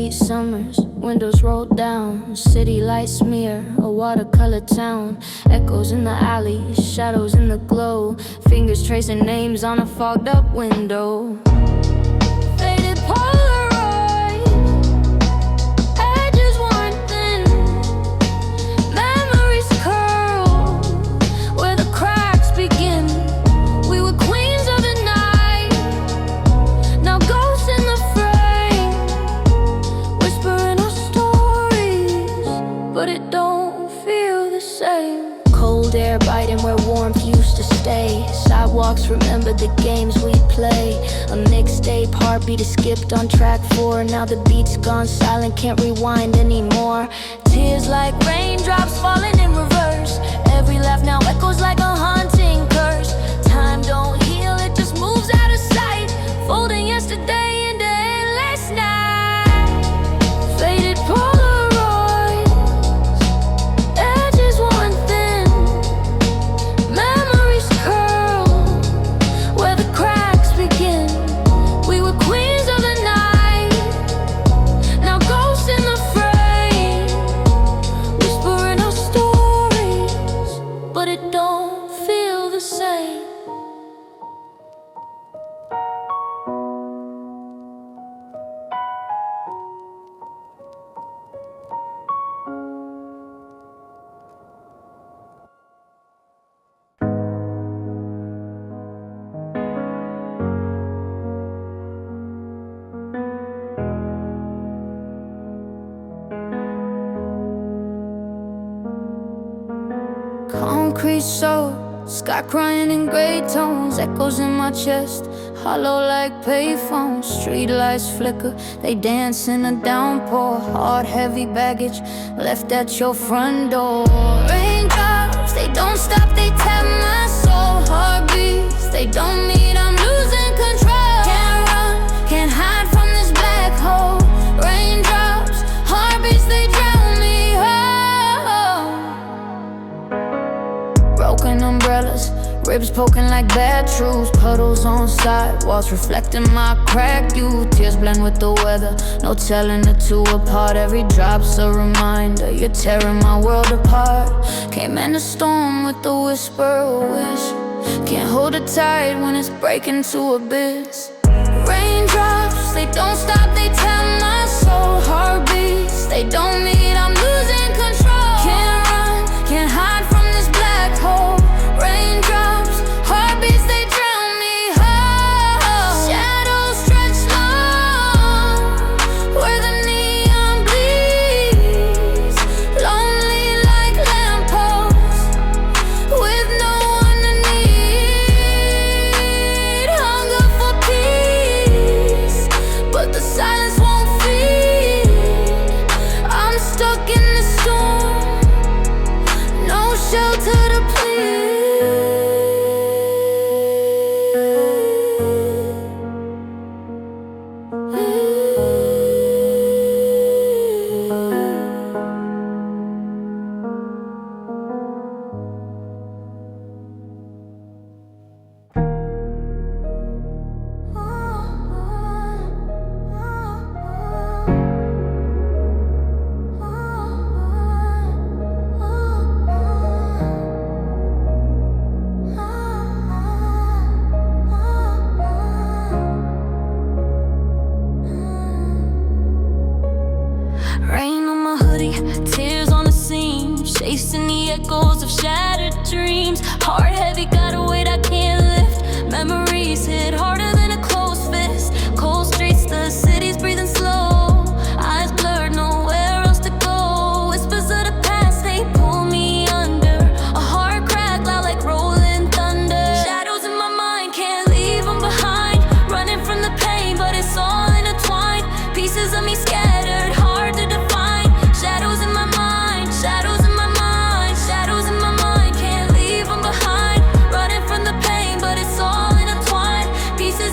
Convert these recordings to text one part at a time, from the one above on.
Bittersweet summers, windows rolled down, city lights smear a watercolor town. Echoes in the alleys, shadows in the glow, fingers tracing names on a fogged up window. Faded Polaroid, edges worn thin, memories curl where the cracks begin. We were queens of the night, now ghosts in the frame, whispering our stories, but it don't feel the same. Cold air biting where warmth used to stay. Sidewalks remember the games we'd play. A mixtape heartbeat is skipped on track 4. Now the beat's gone silent, can't rewind anymore. Tears like raindrops falling in reverse. Every laugh now echoes like a haunting curse. Time don't heal, it just moves out of sight, folding yesterday into endless night. Faded Polaroids, edges worn thin, memories curl where the cracks begin. We were queens of the night, now ghosts in the frame, whispering our stories, but it don't feel the same. Concrete soul, sky crying in gray tones, echoes in my chest, hollow like payphones. Street lights flicker, they dance in a downpour. Hard, heavy baggage left at your front door. Raindrops, they don't stop, they tap my soul. Heartbeats, they don't meet, I'm losing control. Can't run, can't hide from this black hole. Raindrops, heartbeats, they drown me. Broken umbrellas, ribs poking like bad truths. Puddles on sidewalks reflecting my cracked youth. Tears blend with the weather, no telling the two apart. Every drop's a reminder, you're tearing my world apart. Came in a storm with the whisper of wish. Can't hold it tight when it's breaking to abyss. Raindrops, they don't stop, they tap my soul. Heartbeats, they don't meet, I'm losing control. Can't run, can't hide from this black hole. Raindrops, heartbeats, they drown me whole. Shadows stretch long where the neon bleeds. Lonely like lampposts with no one to need. Hunger for peace, but the silence won't feed. I'm stuck in the storm, no shelter to plead. Rain on my hoodie, tears on the seam, chasing the echoes of shattered dreams. Heart heavy, got a weight I can't lift. Memories hit harder than a closed fist. Cold streets, the city's breathing slow. Eyes blurred, nowhere else to go. Whispers of the past, they pull me under. A heart crack loud like rolling thunder. Shadows in my mind, can't leave them behind. Running from the pain, but it's all intertwined. Pieces of me scattered, hard to define. Shadows in my mind, shadows in my mind, shadows in my mind. Can't leave them behind. Running from the pain, but it's all intertwined. Pieces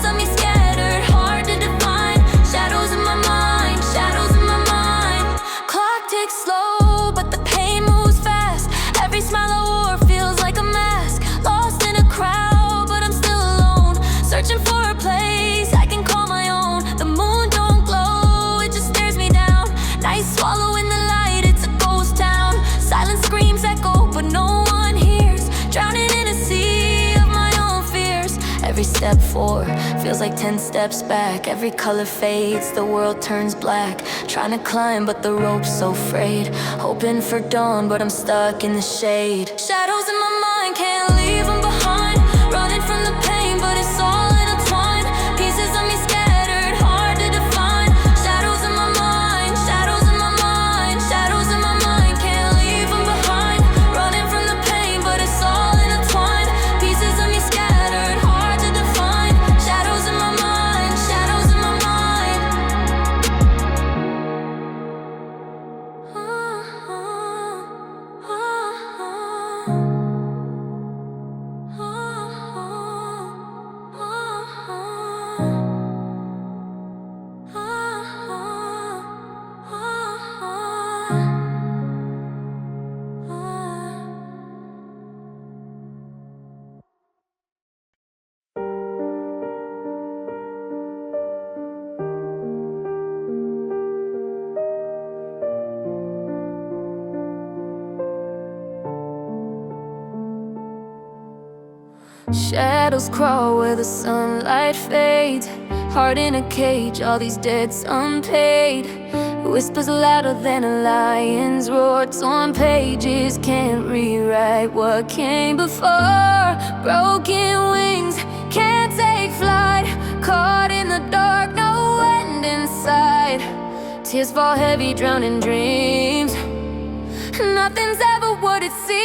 step forward feels like 10 steps back. Every color fades, the world turns black. Trying to climb but the rope's so frayed. Hoping for dawn but I'm stuck in the shade. Shadows in my mind, can't leave them behind. Running from the pain but it's all intertwined. Pieces of me scattered, hard to define. Shadows in my mind, shadows in my mind, shadows in my mind, can't leave them behind. Running from the pain but it's all intertwined. Pieces of me scattered, hard to define. Shadows in my mind, shadows in my mind. Shadows crawl where the sunlight fades. Heart in a cage, all these debts unpaid. Whispers louder than a lion's roar. Torn pages can't rewrite what came before. Broken wings can't take flight. Caught in the dark, no end in sight. Tears fall heavy, drowning dreams. Nothing's ever what it seems.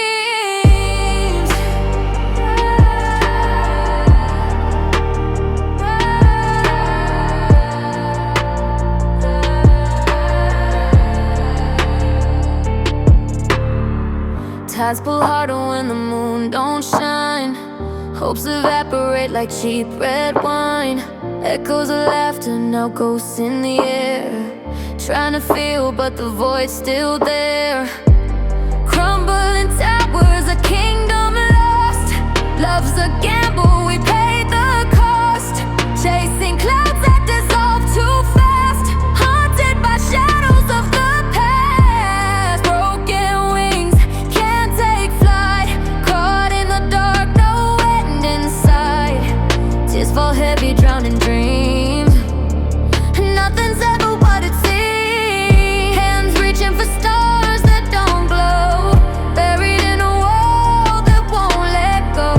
Tides pull harder when the moon don't shine. Hopes evaporate like cheap red wine. Echoes of laughter, now ghosts in the air. Trying to feel but the void's still there. Crumbling towers, a kingdom lost. Love's a gamble, we paid the cost. Chasing clouds that dissolve too fast. Haunted by shadows of the past. Broken wings can't take flight. Caught in the dark, no end in sight. Tears fall heavy, drowning dreams. Nothing's ever what it seems. Hands reaching for stars that don't glow. Buried in a world that won't let go.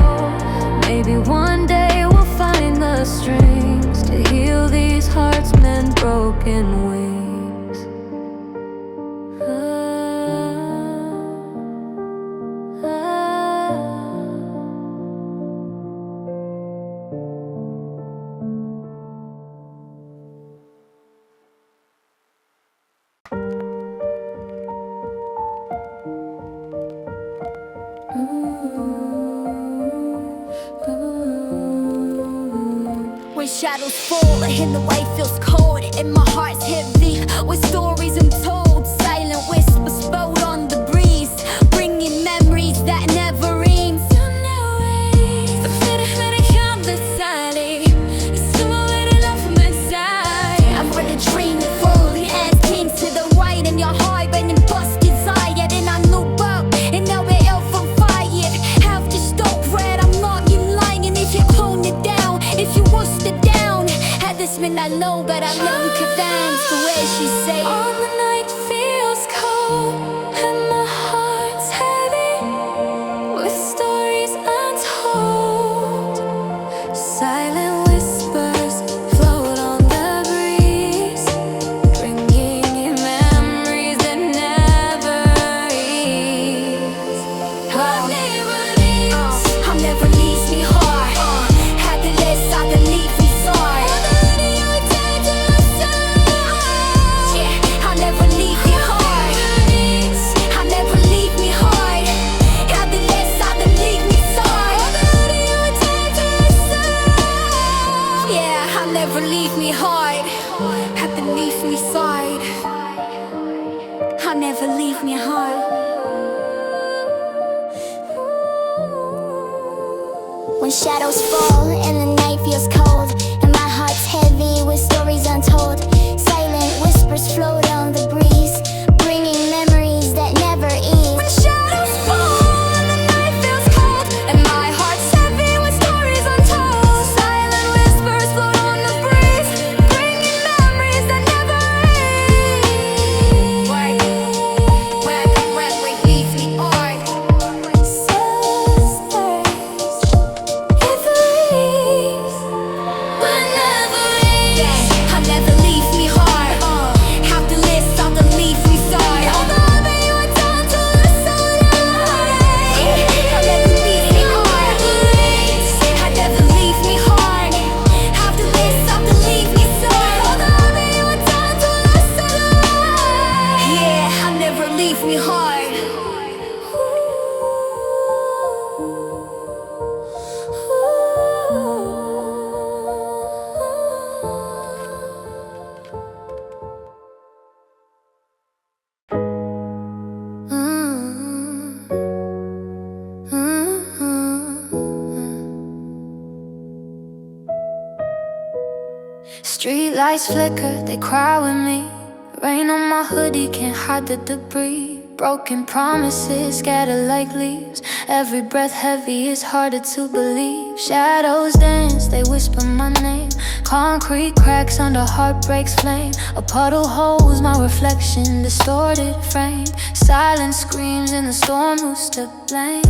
Maybe one day we'll find the strength to heal these hearts mend broken wings. When shadows fall and the way feels cold, and my heart's heavy with stories untold. Silent whispers spout on the breeze, bringing memories that never ends. I've read a dream fully asking to the right, and your heart burning bust desired. And I know about, and now we're out from fire. Have to stop red, I'm not in line. And if you tone it down, if you washed it down, had this been I know, but I love could dance the way she say. On the night feels cold, and my heart's heavy with stories untold. Silent whispers float on the breeze, bringing in memories that never ease. I'll never leave me hard. Had the list, I can leave me sorry. Yeah, I'll never leave me hard. I'll never leave me hard. Had the list, I can leave me sorry. Yeah, I'll never leave me hard. Had to leave me side. I'll never leave me hard. When shadows fall and the night feels cold, and my heart's heavy with stories untold. Silent whispers float on the breeze, bringing memories that never end. When shadows fall and the night feels cold, and my heart's heavy with stories untold. Silent Streetlights flicker, they cry with me. Rain on my hoodie can't hide the debris. Broken promises scatter like leaves. Every breath heavy is harder to believe. Shadows dance, they whisper my name. Concrete cracks under heartbreak's flame. A puddle holds my reflection, distorted frame. Silence screams in the storm, who's to blame?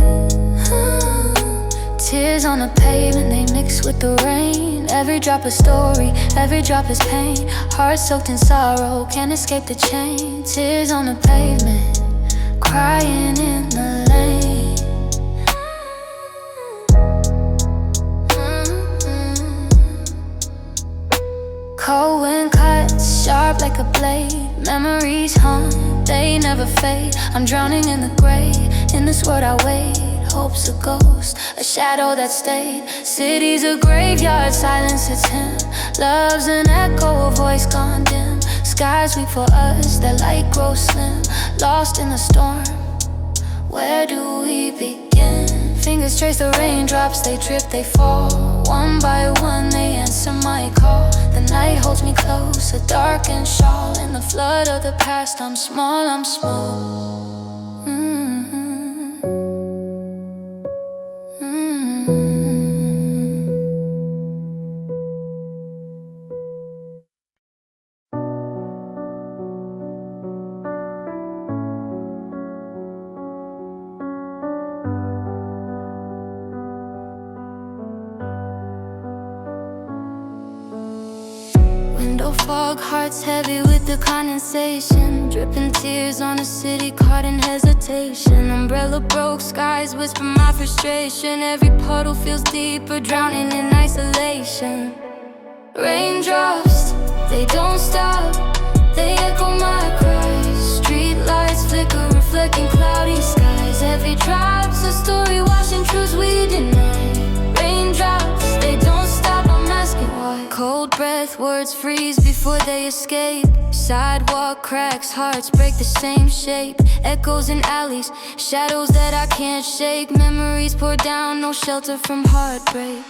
Tears on the pavement, they mix with the rain. Every drop a story, every drop is pain. Heart soaked in sorrow, can't escape the chain. Tears on the pavement, crying in the lane. Cold wind cuts, sharp like a blade. Memories haunt, they never fade. I'm drowning in the gray, in this world I wait. Hope's a ghost, a shadow that stayed. City's a graveyard, silence it's him. Love's an echo, a voice gone dim. Skies weep for us, that light grows slim. Lost in the storm, where do we begin? Fingers trace the raindrops, they drip, they fall. One by one they answer my call. The night holds me close, a darkened shawl. In the flood of the past, I'm small, I'm small. Window fog, hearts heavy with the condensation. Dripping tears on a city caught in hesitation. Umbrella broke, skies whisper my frustration. Every puddle feels deeper, drowning in isolation. Raindrops, they don't stop, they echo my cries. Streetlights flicker, reflecting cloudy skies. Every drop's a story, washing truths we deny. Raindrops, they don't stop, I'm asking why. Cold breath, words freeze before they escape. Sidewalk cracks, hearts break the same shape. Echoes in alleys, shadows that I can't shake. Memories pour down, no shelter from heartbreak.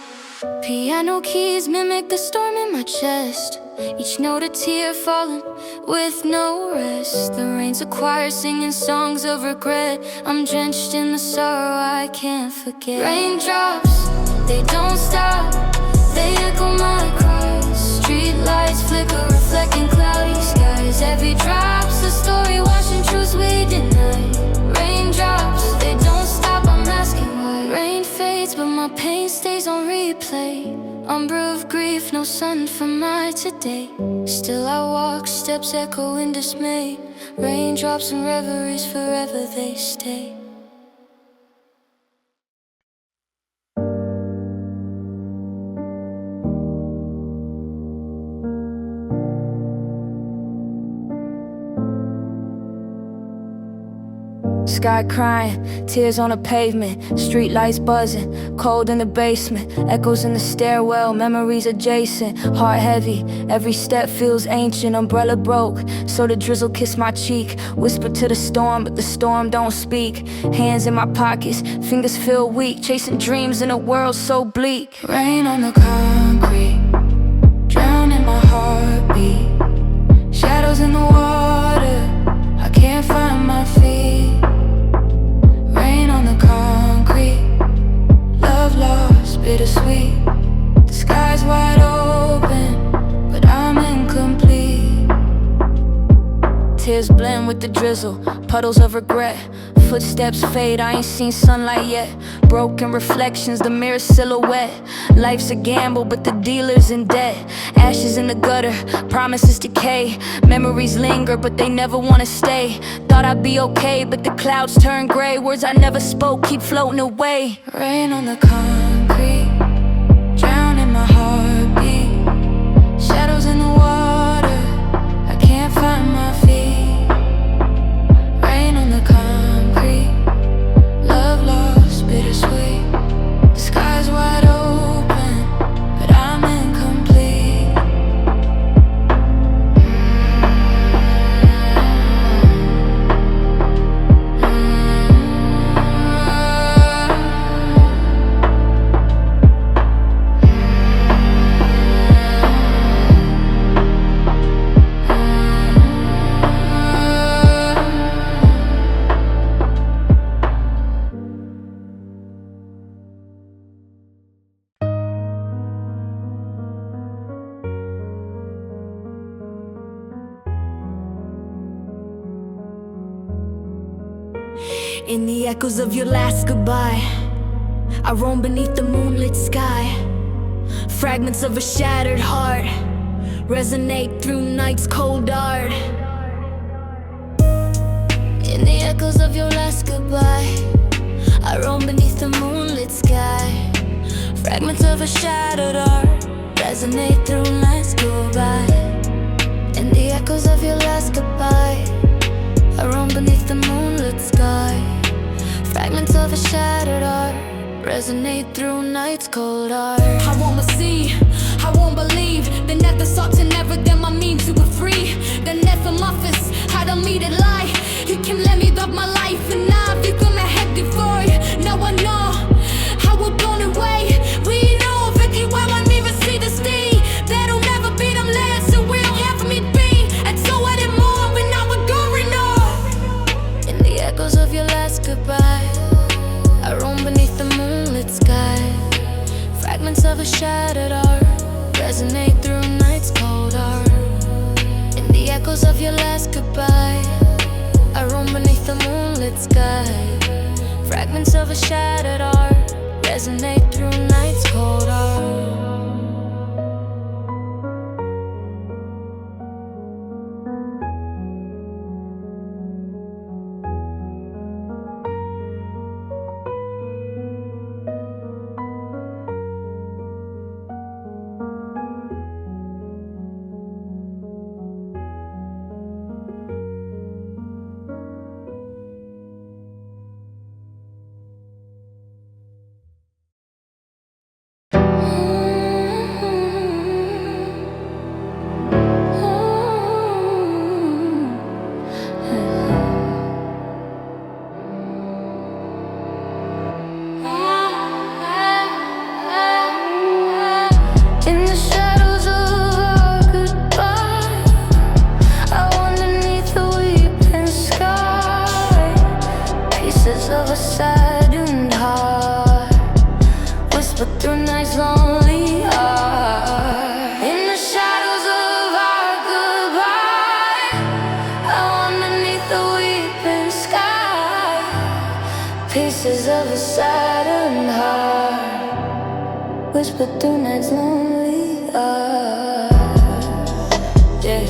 Piano keys mimic the storm in my chest. Each note a tear falling with no rest. The rain's a choir singing songs of regret. I'm drenched in the sorrow I can't forget. Raindrops, they don't stop, they echo my cries. Streetlights flicker, reflecting cloudy skies. Every drop's a story, washing truths we deny. Raindrops, they don't stop, I'm asking why. Rain fades, but my pain stays on replay. Umber of grief, no sun for my today. Still I walk, steps echo in dismay. Raindrops and reveries, forever they stay. Sky crying, tears on the pavement. Streetlights buzzing, cold in the basement. Echoes in the stairwell, memories adjacent. Heart heavy, every step feels ancient. Umbrella broke, so the drizzle kissed my cheek. Whispered to the storm, but the storm don't speak. Hands in my pockets, fingers feel weak. Chasing dreams in a world so bleak. Rain on the concrete, drowning my heartbeat. Shadows in the water, I can't find my feet. Rain on the concrete, love lost, bittersweet. The sky's wide open, but I'm incomplete. Tears blend with the drizzle, puddles of regret. Footsteps fade, I ain't seen sunlight yet. Broken reflections, the mirror silhouette. Life's a gamble, but the dealer's in debt. Ashes in the gutter, promises decay. Memories linger, but they never wanna stay. Thought I'd be okay, but the clouds turn gray. Words I never spoke keep floating away. Rain on the concrete, drowning my heartbeat. Shadows in the water, I can't find my feet. Rain on the concrete, love lost, bittersweet. The sky's wide open, but I'm incomplete. In the echoes of your last goodbye, I roam beneath the moonlit sky. Fragments of a shattered heart resonate through night's cold dark. In the echoes of your last goodbye, I roam beneath the moonlit sky. Fragments of a shattered heart resonate through night's cold by. In the echoes of your last goodbye, I roam beneath the moonlit sky. Fragments of a shattered heart resonate through night's cold heart. I won't see, I won't believe. The net the thoughts and never them I mean to be free. The net from office, I don't mean to lie. You can let me up my life and now if you come ahead before you. Now I know I will blown away. We know if you want me to see the sting. That'll never be them last, so we don't have me be. And so what it more and now we're going on. In the echoes of your last goodbye, I roam beneath the moonlit sky. Fragments of a shattered heart resonate through night's cold heart. In the echoes of your last goodbye, I roam beneath the moonlit sky. Fragments of a shattered heart resonate through night's cold heart. Of a saddened heart, whisper through night's lonely heart. In the shadows of our goodbye, underneath the weeping sky, pieces of a saddened heart, whisper through night's lonely heart. Yeah,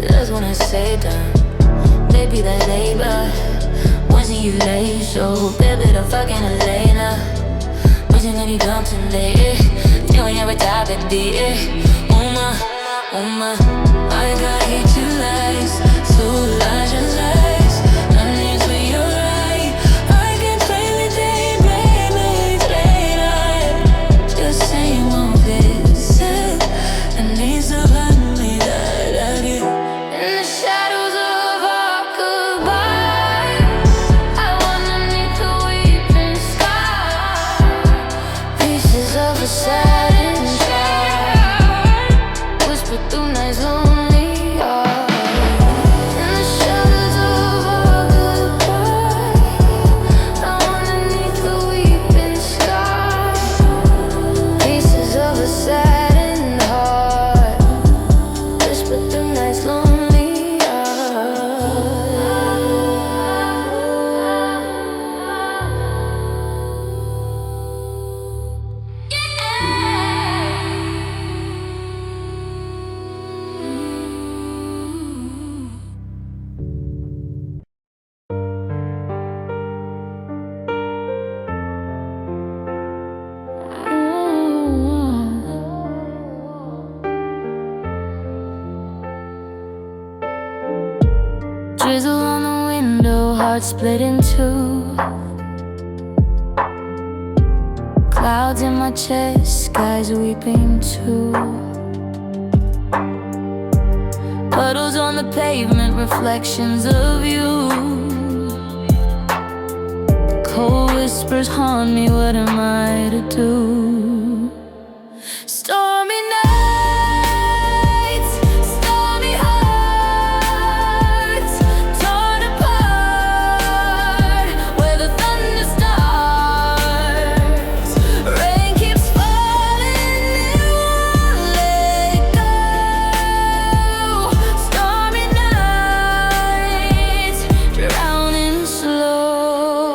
that's when I say done. Baby, that labor wasn't you late, so baby, the fucking Elena. Wishing that you come too late. Feeling every time it did. Oh my, I gotta hate you lies. So lies and lies. Nothing is where you're right. I can play the day, baby, play night. Just say you won't visit. And need somebody that I get. In the shadows of our goodbye, of a saddened child, whisper through night's lonely heart. In the shadows of our goodbye, underneath the weeping sky, pieces of a saddened heart, whisper through night's lonely heart. Drizzle on the window, heart split in two. Clouds in my chest, skies weeping too. Puddles on the pavement, reflections of you. Cold whispers haunt me, what am I to do? Stormy nights, stormy hearts, torn apart where the thunder starts. Rain keeps falling, it won't let go. Stormy nights, drowning slow.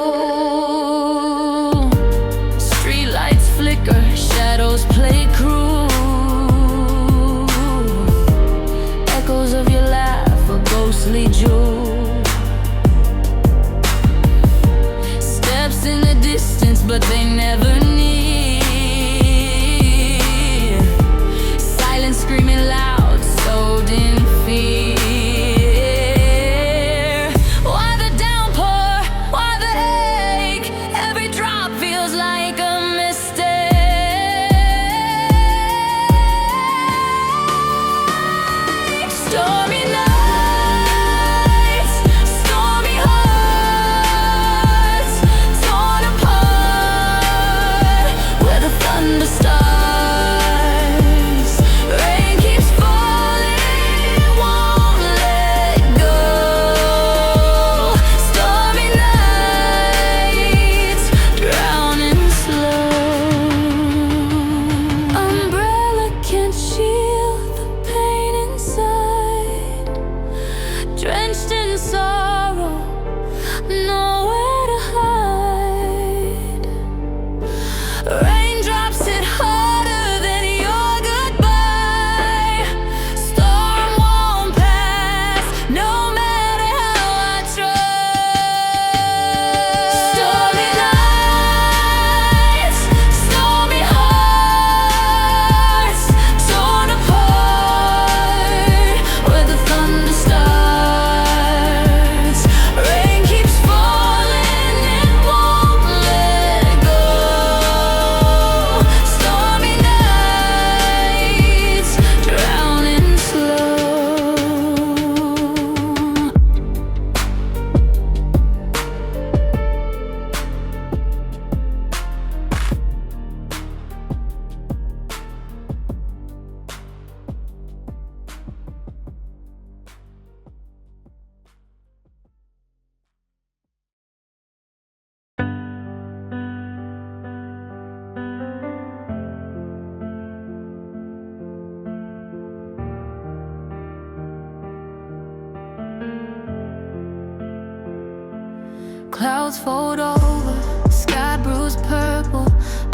Clouds fold over, sky bruised purple,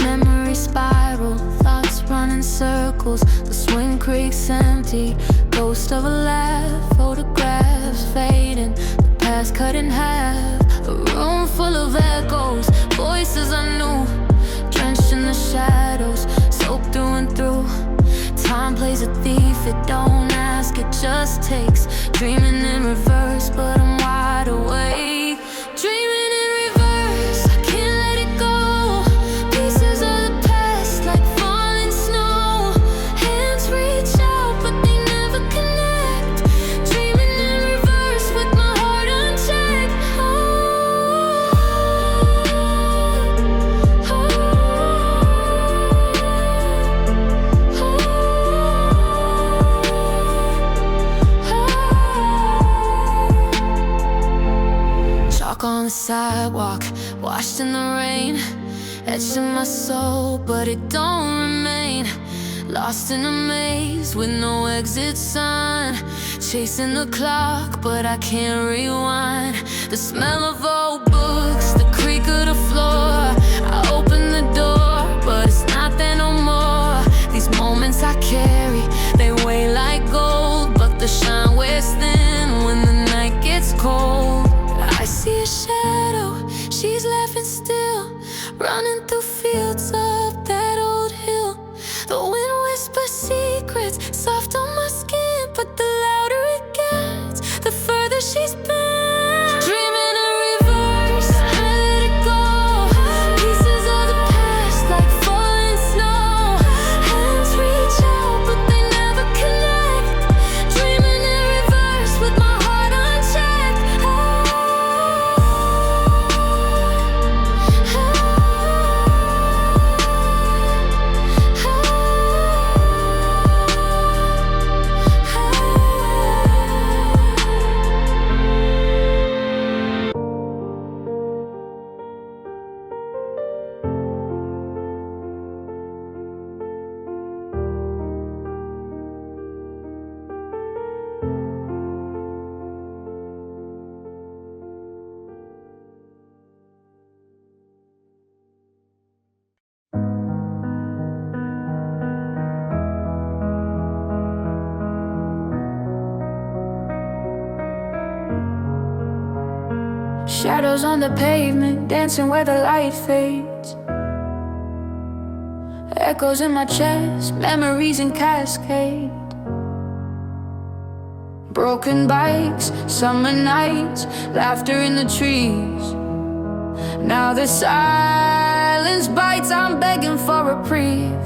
memory spiral, thoughts run in circles. The swing creak's empty, ghost of a laugh, photographs fading, the past cut in half. A room full of echoes, voices I knew, drenched in the shadows, soaked through and through. Time plays a thief, it don't ask, it just takes. Dreaming in reverse, but I'm wide awake. Dreaming in reverse, I can't let it go. Pieces of the past like falling snow. Hands reach out, but they never connect. Dreaming in reverse with my heart unchecked. Chalk on the sidewalk, washed in the rain, etched in my soul, but it don't remain. Lost in a maze with no exit sign, chasing the clock, but I can't rewind. The smell of old books, the creak of the floor. I open the door, but it's not there no more. These moments I carry, they weigh like gold, but the shine wears thin when the night gets cold. I see a shadow, she's laughing still, running through fields up that old hill. The wind whispers secrets, soft on my skin, but the louder it gets, the further she's been. Dreaming in reverse, I let it go. Pieces of the past like falling snow. Hands reach out, but they never connect. Dreaming in reverse with my heart unchecked. Shadows on the pavement, dancing where the light fades. Echoes in my chest, memories in cascade. Broken bikes, summer nights, laughter in the trees. Now the silence bites, I'm begging for reprieve.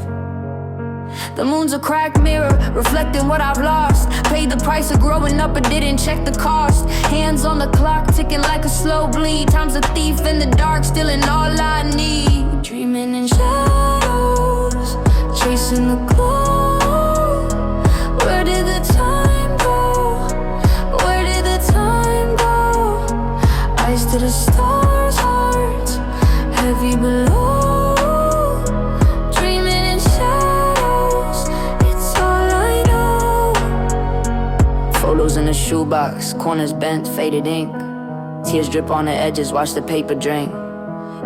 The moon's a cracked mirror, reflecting what I've lost. Paid the price of growing up, but didn't check the cost. Hands on the clock, ticking like a slow bleed. Time's a thief in the dark, stealing all I need. Dreaming in shadows, chasing the glow. Where did the time go? Where did the time go? Eyes to the stars, hearts heavy below. Photos in a shoebox, corners bent, faded ink. Tears drip on the edges, watch the paper drain.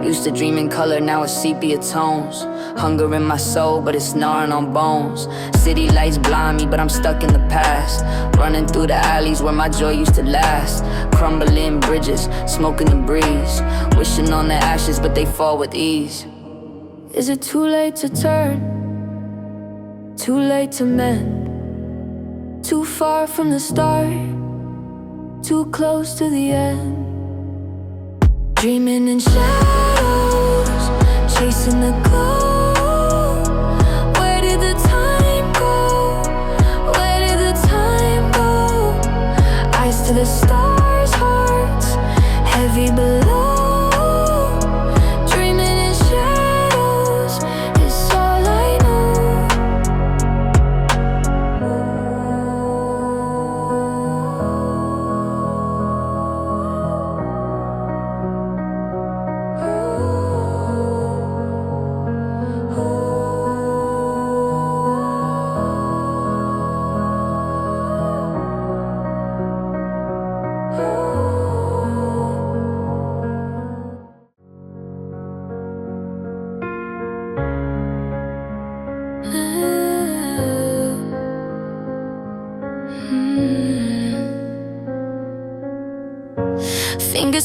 Used to dream in color, now it's sepia tones. Hunger in my soul, but it's gnawing on bones. City lights blind me, but I'm stuck in the past. Running through the alleys where my joy used to last. Crumbling bridges, smoking the breeze. Wishing on the ashes, but they fall with ease. Is it too late to turn? Too late to mend? Too far from the start, too close to the end. Dreaming in shadows, chasing the glow. Where did the time go? Where did the time go? Eyes to the stars, hearts heavy below. Dreaming in shadows is all I know.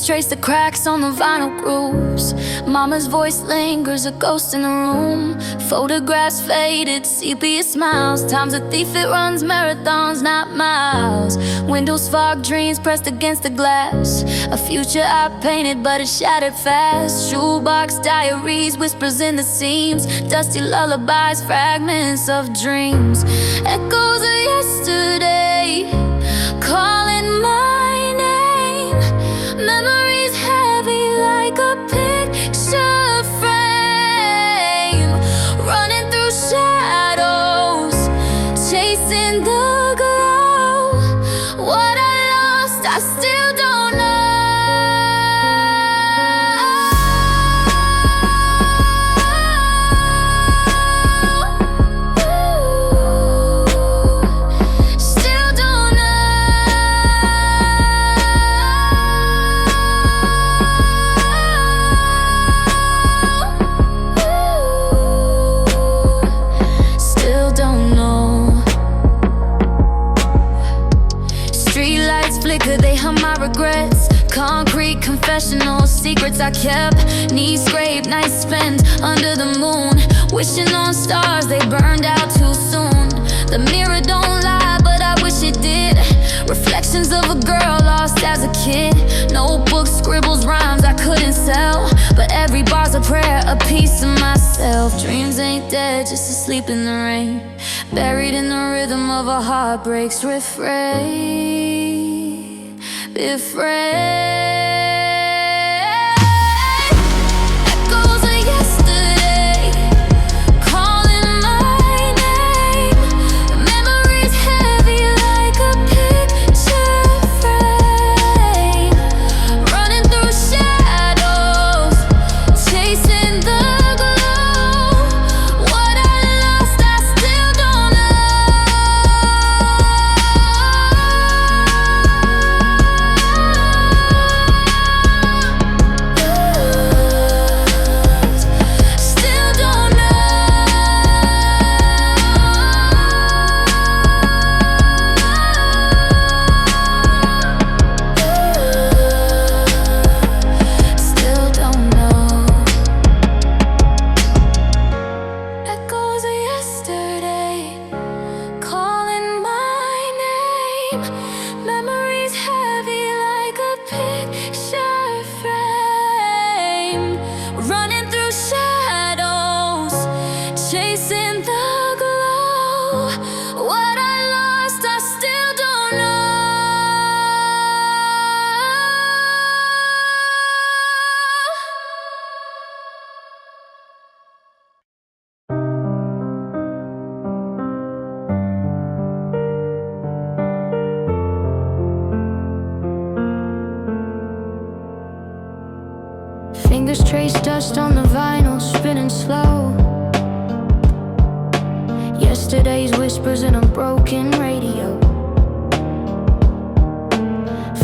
Fingers trace the cracks on the vinyl grooves. Mama's voice lingers, a ghost in the room. Photographs faded, sepia smiles. Time's a thief, it runs marathons, not miles. Windows fog, dreams pressed against the glass. A future I painted, but it shattered fast. Shoebox diaries, whispers in the seams. Dusty lullabies, fragments of dreams. Echoes of yesterday, calling my name. Memories heavy like a picture frame. Running through shadows, chasing the glow. What I lost, I still don't know. Still don't know. Still don't know. Streetlights flicker, they hum my regrets. Concrete confessionals, secrets I kept. Knees scraped, nights spent under the moon. Wishing on stars, they burned out too soon. The mirror don't lie, but I wish it did. Reflections of a girl lost as a kid. Notebooks, scribbles, rhymes I couldn't sell. But every bar's a prayer, a piece of myself. Dreams ain't dead, just asleep in the rain. Buried in the rhythm of a heartbreak's refrain. Echoes of yesterday, calling my name. Memories heavy like a picture frame. Running through shadows, chasing the glow. What I lost, I still don't Still don't Still don't know. Echoes of yesterday, calling my name. Memories heavy like a picture frame. Running through shadows, chasing the glow. What I lost, I still don't know. Fingers trace dust on the vinyl, spinning slow. Yesterday's whispers in a broken radio.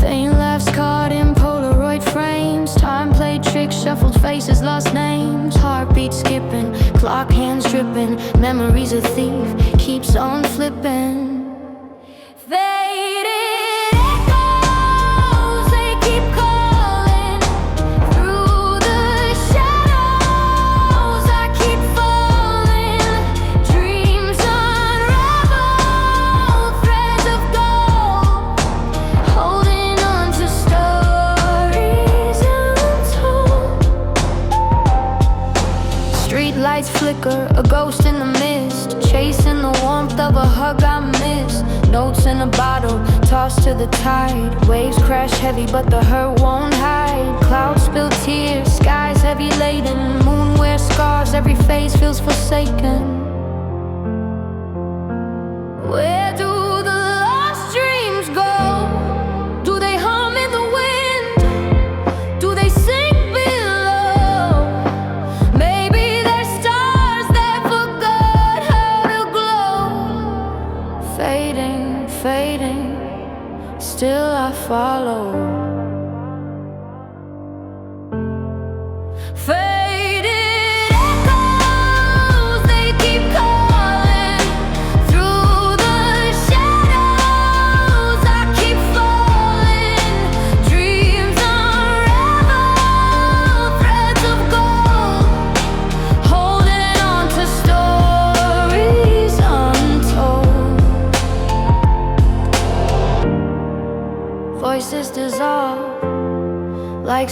Faint laughs caught in Polaroid frames. Time played tricks, shuffled faces, lost names. Heartbeat skipping, clock hands dripping. Memories a thief, keeps on flipping. Faded echoes, they keep calling. Through the shadows, I keep falling. Dreams unravel, threads of gold. Holding on to stories untold. Streetlights flicker, a ghost in the mist. Chasing the warmth of a hug I missed. Notes in a bottle, tossed to the tide. Waves crash heavy, but the hurt won't hide. Clouds spill tears, skies heavy laden. Moon wears scars, every face feels forsaken. Where do the lost dreams go? Do they hum in the wind? Do they sink below? Maybe they're stars that forgot how to glow. Fading, fading, still I follow. Faded echoes, they keep calling. Through the shadows, I keep falling. Dreams unravel.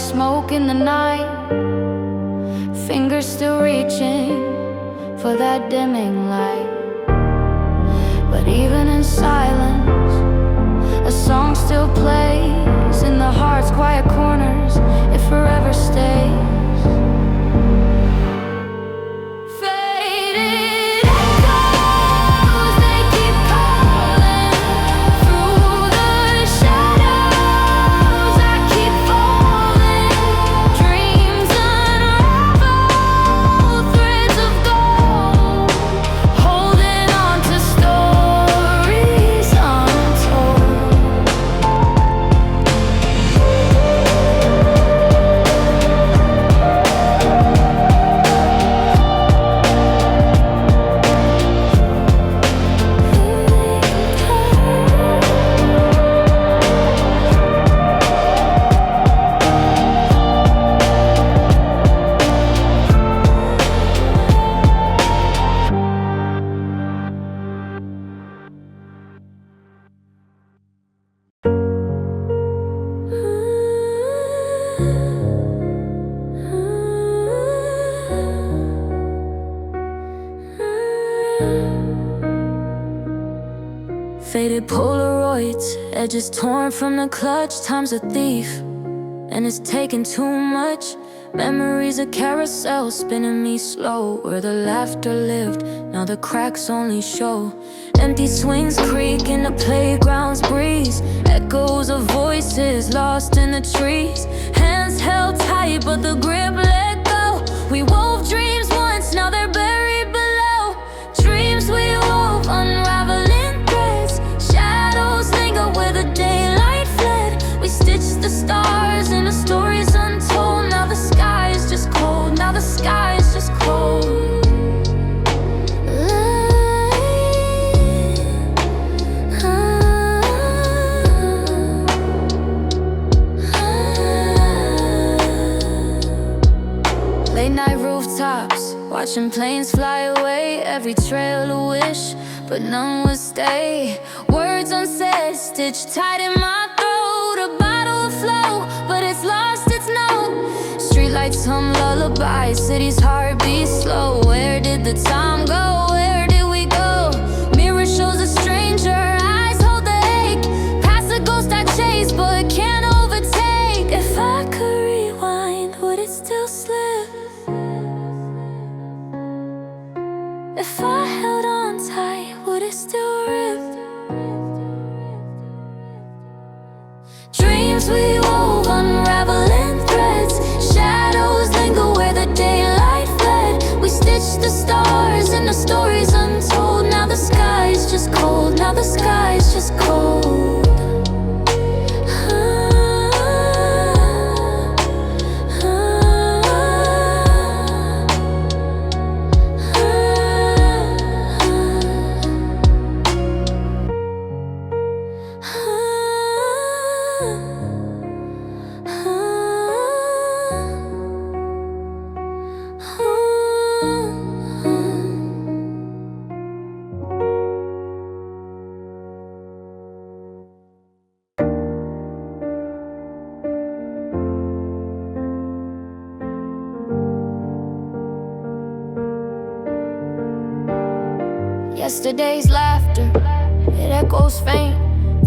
smoke in the night, fingers still reaching for that dimming light. But even in silence, a song still plays in the heart's quiet corners. It forever stays. Faded Polaroids, edges torn from the clutch. Time's a thief, and it's taking too much. Memories a carousel, spinning me slow. Where the laughter lived, now the cracks only show. Empty swings creak in the playground's breeze. Echoes of voices lost in the trees. Hands held tight, but the grip let go. We wove dreams once, now they're buried below. Dreams we wove, unraveling threads. Shadows linger where the daylight fled. We stitched the stars in the stories untold. Now the sky is just cold, now the sky is just cold. Late night rooftops, watching planes fly away. Every trail a wish, but none would stay. Words unsaid, stitched tight in my throat. A bottle afloat, but it's lost its note. Streetlights hum lullabies, city's heart beats slow. Where did the time go? Where did we go? Mirror shows a stranger, eyes hold the ache. Past the ghost I chase, but can't overtake. If I could rewind, would it still slip? If I held on tight, would it still rip? Dreams we wove, unraveling threads. Shadows linger where the daylight fled. We stitched the stars in the stories untold. Now the sky is just cold, now the sky is just cold. Yesterday's laughter, it echoes faint.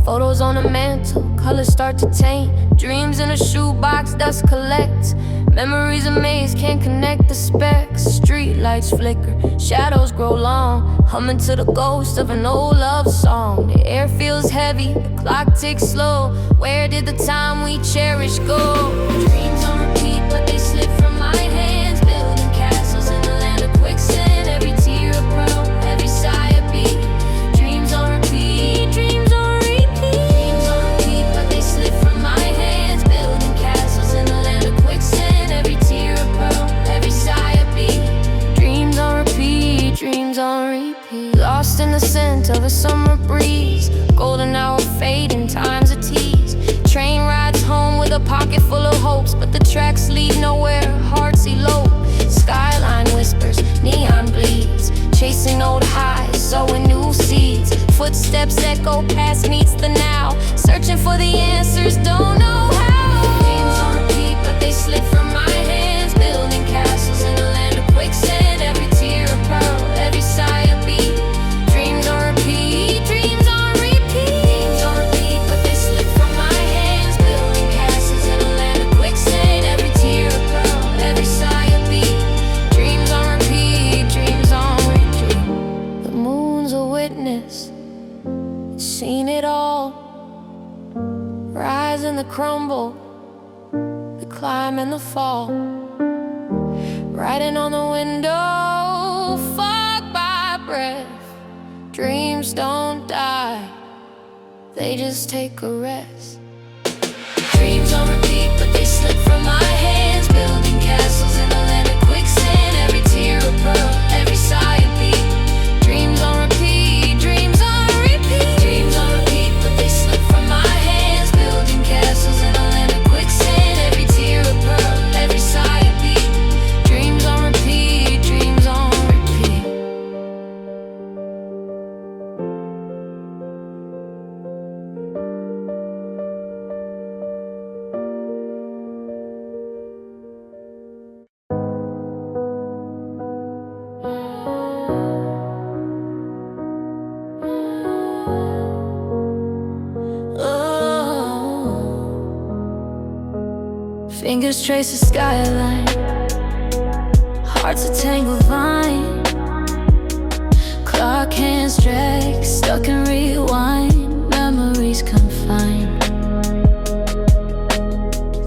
Photos on the mantle, colors start to taint. Dreams in a shoebox, dust collects. Memories a maze, can't connect the specks. Street lights flicker, shadows grow long. Humming to the ghost of an old love song. The air feels heavy, the clock ticks slow. Where did the time we cherish go? Dreams on repeat, but they slip from my hands. Building castles in the land of quicksand. Every tear a pearl, every sigh a beat. Dreams on repeat, dreams on repeat. Dreams on repeat, but they slip from my hands. Building castles in the land of quicksand. Every tear a pearl, every sigh a beat. Dreams on repeat, dreams on repeat. Lost in the scent of a summer breeze. Golden hour fading, time's a tease. Train rides home with a pocket full of hopes, but the tracks lead nowhere, hearts elope. Skyline whispers, neon bleeds. Chasing old highs, sowing new seeds. Footsteps echo past meets the now. Searching for the answers, don't know how. Dreams on repeat, but they crumble, the climb and the fall. Writing on the window, fogged by breath. Dreams don't die, they just take a rest. Dreams on repeat, but they slip from my hands. Building castles in the land of quicksand. Every tear a pearl, every sigh a beat. Dreams on repeat, dreams on repeat. Dreams on repeat, but they slip from my hands. Building castles in the land of quicksand. Every tear a pearl, every sigh a beat. Dreams on repeat, dreams on repeat. Fingers trace the skyline, hearts a tangled vine. Clock hands drag, stuck in rewind. Memories confined.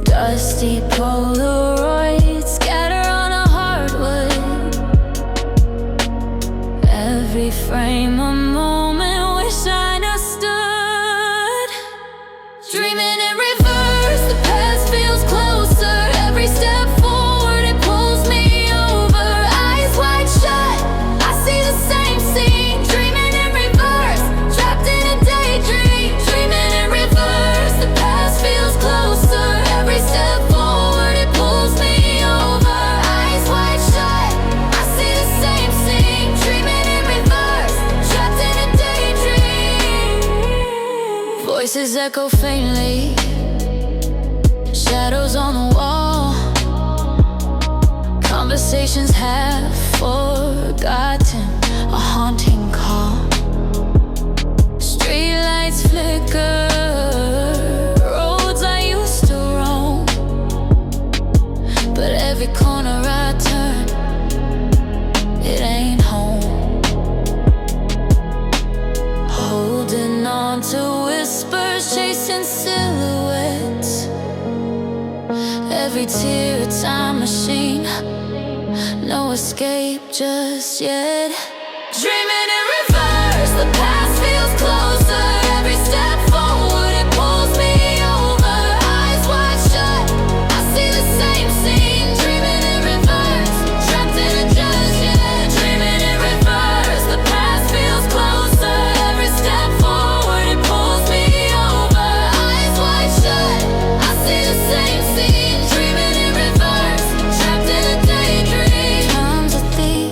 Dusty Polaroids scatter on a hardwood. Every frame a moment, wish I understood. Dreaming in reverse, the past feels closer. Every step forward, it pulls me over. Eyes wide shut, I see the same scene. Dreaming in reverse, trapped in a daydream. Dreaming in reverse, the past feels closer. Every step forward, it pulls me over. Eyes wide shut, I see the same scene. Dreaming in reverse, trapped in a daydream. Voices echo faintly, shadows on the wall. Conversations half forgotten, a haunting call. Streetlights flicker, roads I used to roam. But every corner I turn, it ain't home. Holding on to whispers, chasing silhouettes. Every tear a time machine, no escape just yet. Dreaming in reverse, the past feels closer. Every step forward, it pulls me over. Eyes wide shut, I see the same scene. Dreaming in reverse, trapped in a just yet. Dreaming in reverse, the past feels closer. Every step forward, it pulls me over. Eyes wide shut, I see the same scene. Dreaming in reverse, trapped in a daydream. Time's a thief,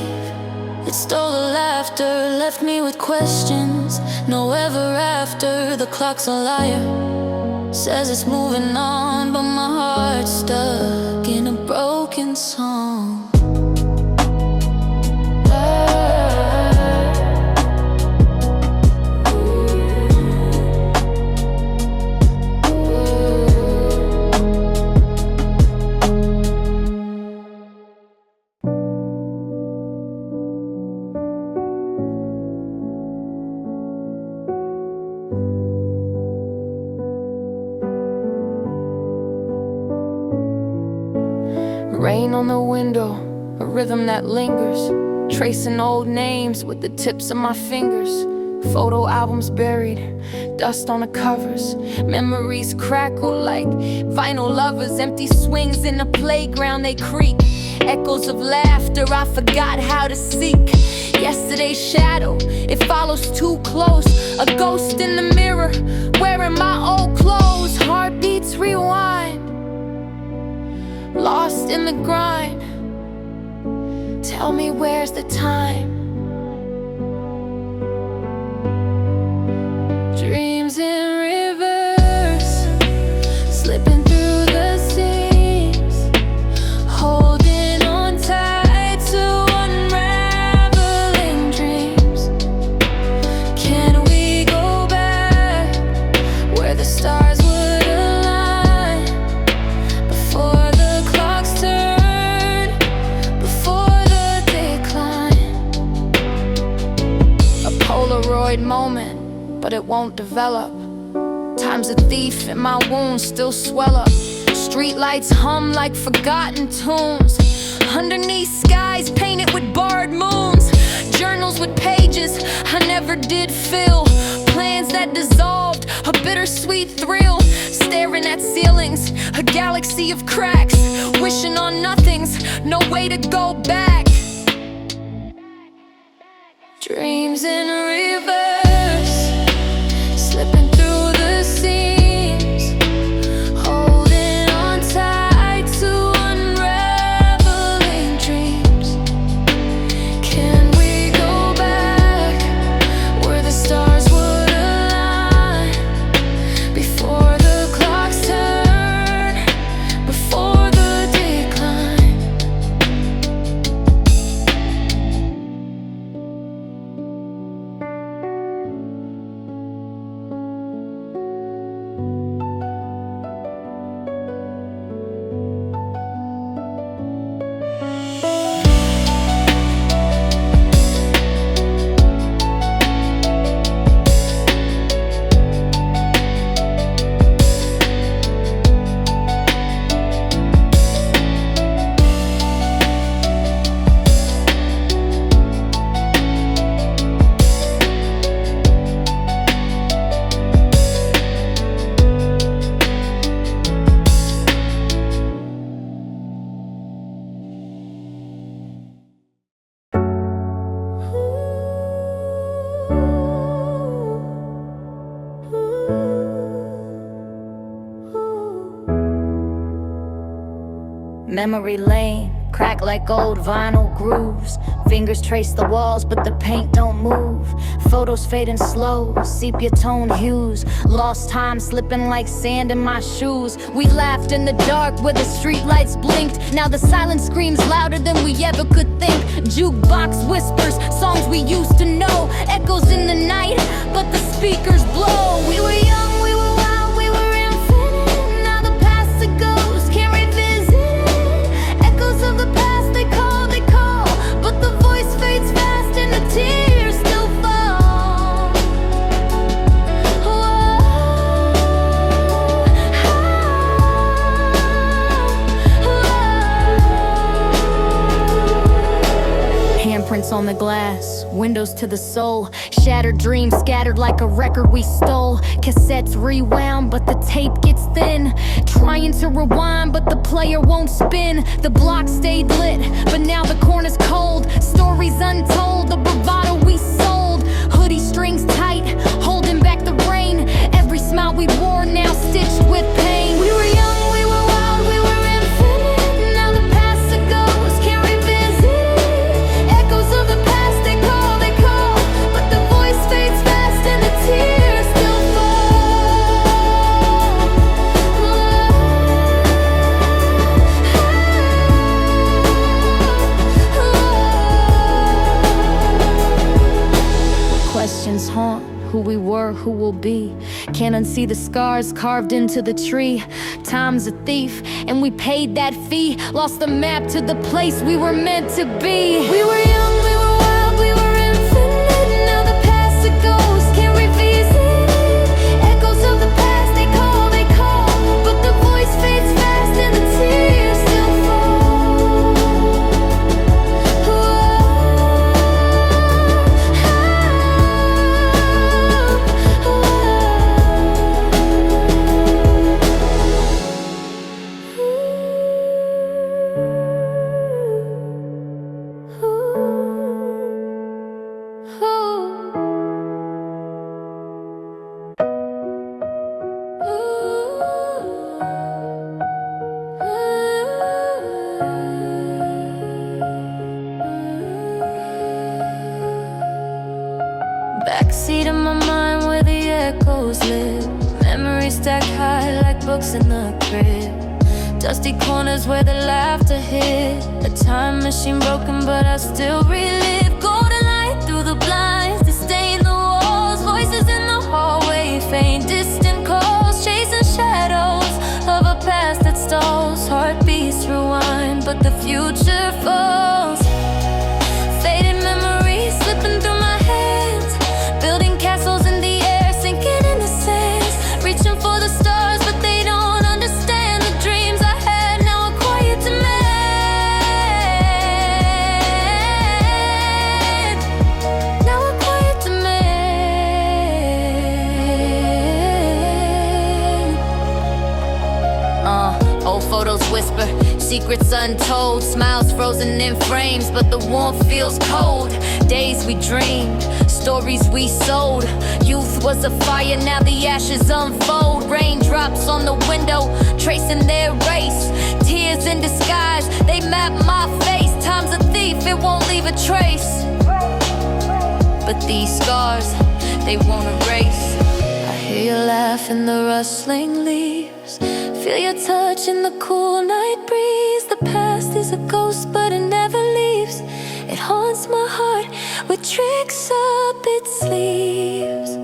it stole the laughter, left me with questions, no ever after. The clock's a liar, says it's moving on, but my heart's stuck in a broken song. Rain on the window, a rhythm that lingers. Tracing old names with the tips of my fingers. Photo albums buried, dust on the covers. Memories crackle like vinyl lovers. Empty swings in the playground, they creak. Echoes of laughter, I forgot how to seek. Yesterday's shadow, it follows too close. A ghost in the mirror, wearing my old clothes. Heartbeats rewind, lost in the grind. Tell me where's the time? Dreams in reverse, slipping through the seams. Holding on tight to unraveling dreams. Can we go back where the stars would align? Before the clocks turn, before the decline. A Polaroid moment, but it won't develop. Time's a thief and my wounds still swell up. Streetlights hum like forgotten tunes. Underneath skies painted with barred moons. Journals with pages I never did fill. Plans that dissolved, a bittersweet thrill. Staring at ceilings, a galaxy of cracks. Wishing on nothings, no way to go back. Dreams in reverse, slipping through the seams, holding on tight to unraveling dreams. Can we go back where the stars would align before the clocks turn, before the decline? Memory lane, crack like old vinyl grooves. Fingers trace the walls, but the paint don't move. Photos fading slow, sepia tone hues. Lost time slipping like sand in my shoes. We laughed in the dark where the streetlights blinked. Now the silence screams louder than we ever could think. Jukebox whispers, songs we used to know. Echoes in the night, but the speakers blow. We were young, we were wild, we were infinite. Now the past it goes, can't revisit it. Echoes of the past, they call, but the voice fades fast and the tears still fall. Handprints on the glass, windows to the soul. Shattered dreams scattered like a record we stole. Cassettes rewound, but the tape gets thin. Trying to rewind, but the player won't spin. The block stayed lit, but now the corner's cold. Stories untold, the bravado we sold. Hoodie strings tight, holding back the rain. Every smile we wore now stitched with pain. We were young, we were wild, we were infinite. Now the past it goes, can't revisit it. Echoes of the past, they call, but the voice fades fast and the tears still fall. Questions haunt who we were, who we'll be. Can't unsee the scars carved into the tree. Time's a thief, and we paid that fee. Lost the map to the place we were meant to be. We were young, we were wild, we were infinite. Now the past it goes, can't revisit it. Echoes of the past, they call, but the voice fades fast and the tears still backseat of my mind where the echoes live. Memories stack high like books in the crib. Dusty corners where the laughter hid. A time machine broken but I still relive. Golden light through the blinds to stain the walls. Voices in the hallway, faint distant calls. Chasing shadows of a past that stalls. Heartbeats rewind but the future falls. Faded memories slipping through my hands. Building castles in the air, sinking in the sands. Reaching for secrets untold. Smiles frozen in frames, but the warmth feels cold. Days we dreamed, stories we sold. Youth was a fire, now the ashes unfold. Raindrops on the window, tracing their race. Tears in disguise, they map my face. Time's a thief, it won't leave a trace. But these scars, they won't erase. I hear you laugh in the rustling leaves, feel your touch in the cool night breeze. The past is a ghost, but it never leaves. It haunts my heart with tricks up its sleeves.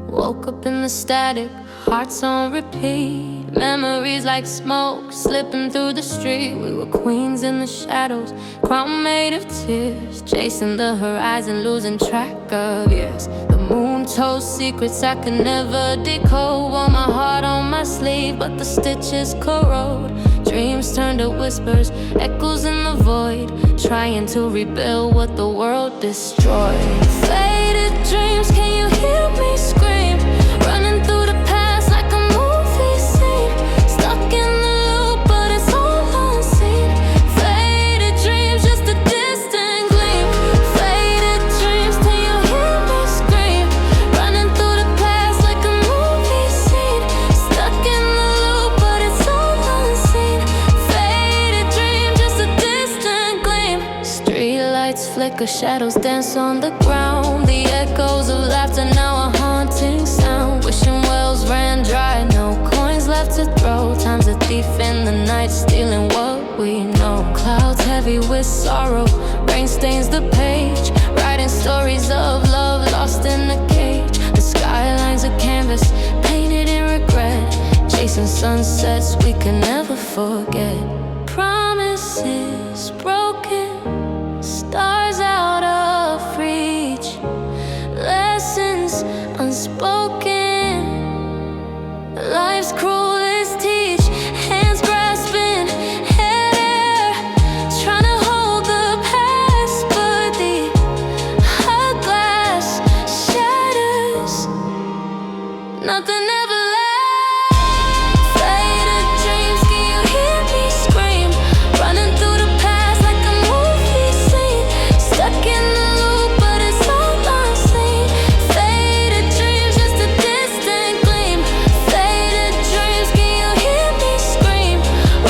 Woke up in the static, hearts on repeat. Memories like smoke, slipping through the street. We were queens in the shadows, crown made of tears, chasing the horizon, losing track of years. The moon told secrets I could never decode. Wore my heart on my sleeve, but the stitches corrode. Dreams turned to whispers, echoes in the void, trying to rebuild what the world destroyed. Faded dreams, can you hear me scream? Running through the past like a movie scene. Stuck in the loop, but it's all unseen. Faded dreams, just a distant gleam. Faded dreams, can you hear me scream? Running through the past like a movie scene. Stuck in the loop, but it's all unseen. Faded dreams, just a distant gleam. Street lights flicker, shadows dance on the ground. The echoes of laughter now a haunting sound. Wishing wells ran dry, no coins left to throw. Time's a thief in the night, stealing what we know. Clouds heavy with sorrow, rain stains the page, writing stories of love lost in a cage. The skyline's a canvas, painted in regret, chasing sunsets we can never forget. Promises broken, stars out of reach, lessons unspoken, life's cruelest teach. Hands grasping air, trying to hold the past, but the hot glass shatters, nothing ever lasts. Faded dreams, can you hear me scream? Running through the past like a movie scene. Stuck in the loop, but it's all unseen. Faded dreams, just a distant gleam. Faded dreams, can you hear me scream?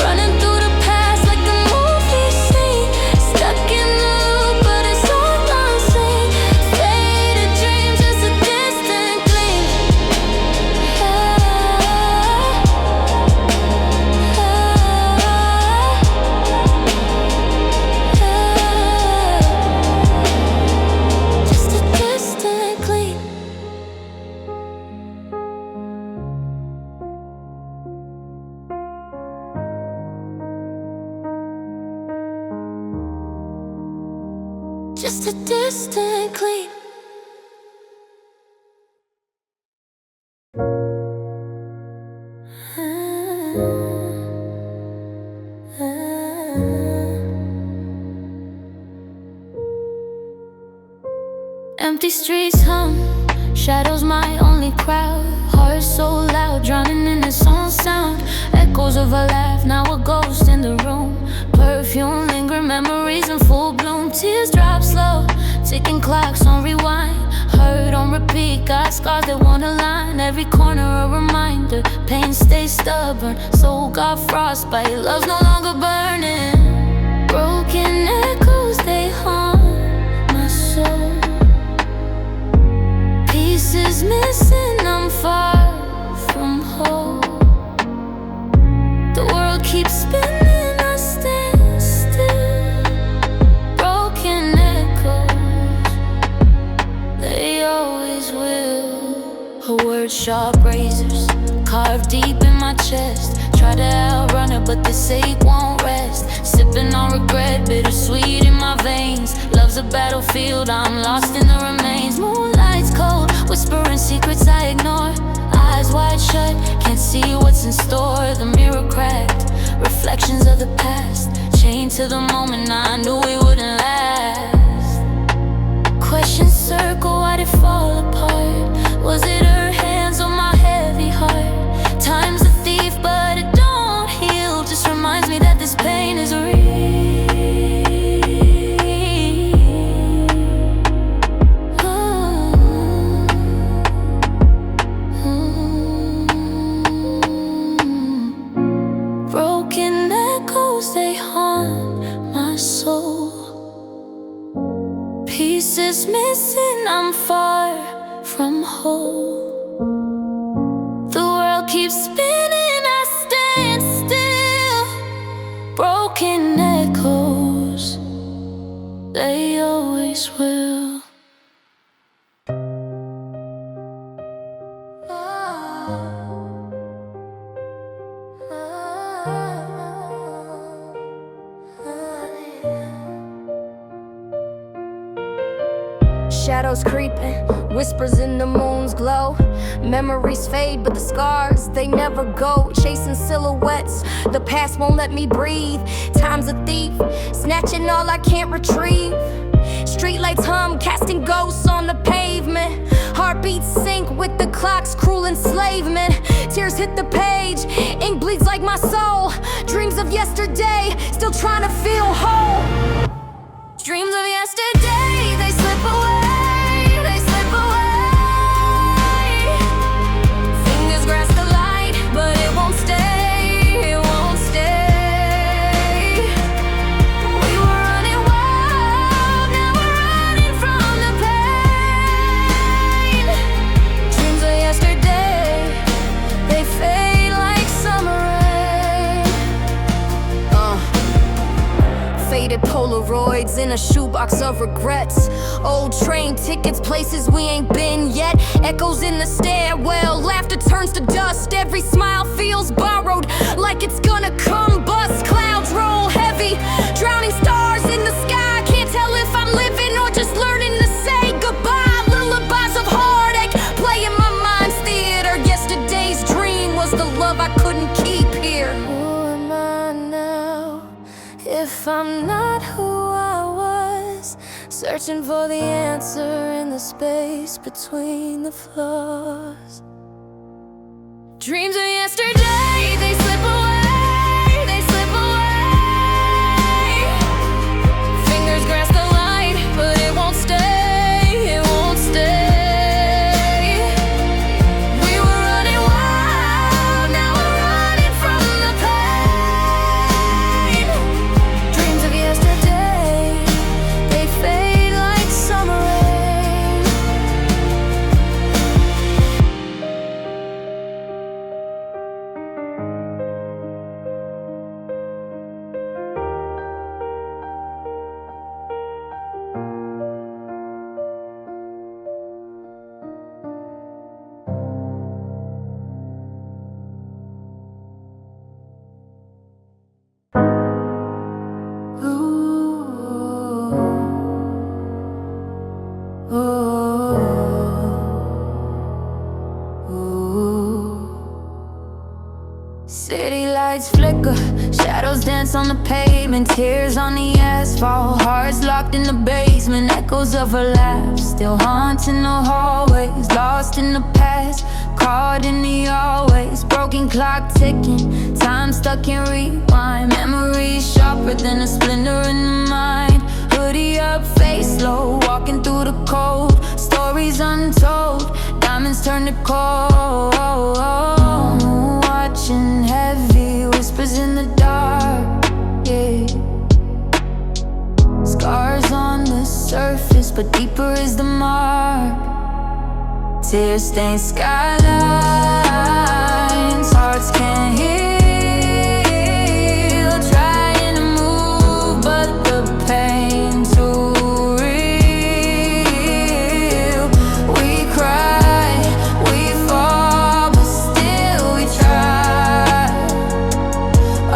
Running through the past like a movie scene. Stuck in the loop, but it's all unseen. Faded dreams, just a distant gleam. Just a distant gleam. Just a distant gleam. Empty streets hum, shadows my only crowd. Heart so loud, drowning in its own sound. Echoes of a laugh, now a ghost in the room. Perfume lingering, memories in full bloom. Tears drop slow, ticking clocks on rewind. Heard on repeat. Got scars that won't align, every corner a reminder. Pain stays stubborn, soul got frostbite. Love's no longer burning. Broken echoes, they haunt my soul. Pieces missing, I'm far from whole. The world keeps spinning, I stand still. Broken echoes, they always will. Her words sharp razors, carved deep in my chest. Try to outrun her, but this ache won't rest. Sipping on regret, bittersweet in my veins. Love's a battlefield, I'm lost in the remains. Moonlight's cold, whispering secrets I ignore. Eyes wide shut, can't see what's in store. The mirror cracked, reflections of the past. Chained to the moment, I knew we wouldn't last. Questions circle, why'd it fall apart? Was it her hands or my heavy heart? Time's a thief, but it don't heal. Just reminds me that this pain is real. Broken echoes, they haunt my soul. Pieces missing, I'm far from whole. The world keeps spinning, I stand still. Broken echoes, they always will. Shadows creeping, whispers in the moon's glow. Memories fade, but the scars, they never go. Chasing silhouettes, the past won't let me breathe. Time's a thief, snatching all I can't retrieve. Streetlights hum, casting ghosts on the pavement. Heartbeats sync with the clock's cruel enslavement. Tears hit the page, ink bleeds like my soul. Dreams of yesterday, still trying to feel whole. Dreams of yesterday, they slip away. Polaroids in a shoebox of regrets. Old train tickets, places we ain't been yet. Echoes in the stairwell, laughter turns to dust. Every smile feels borrowed, like it's gonna combust. Clouds roll heavy, drowning stars in the sky. Can't tell if I'm living or just learning to say goodbye. Lullabies of heartache play in my mind's theater. Yesterday's dream was the love I couldn't keep here. Who am I now if I'm not who I was? Searching for the answer in the space between the flaws. Dreams of yesterday, they slip away, they slip away. Fingers grasp the light, but it won't stay, it won't stay. We were running wild, now we're running from the pain. Dreams of yesterday, they fade like summer rain. City lights flicker, shadows dance on the pavement. Tears on the asphalt, hearts locked in the basement. Echoes of her laugh, still haunting the hallways. Lost in the past, caught in the always. Broken clock ticking, time stuck in rewind. Memories sharper than a splinter in the mind. Hoodie up, face low, walking through the cold. Story stories untold, diamonds turn to cold. Watching heavy whispers in the dark, yeah. Scars on the surface, but deeper is the mark. Tear-stained skylines, hearts can't heal. Trying to move, but the pain too real. We cry, we fall, but still we try.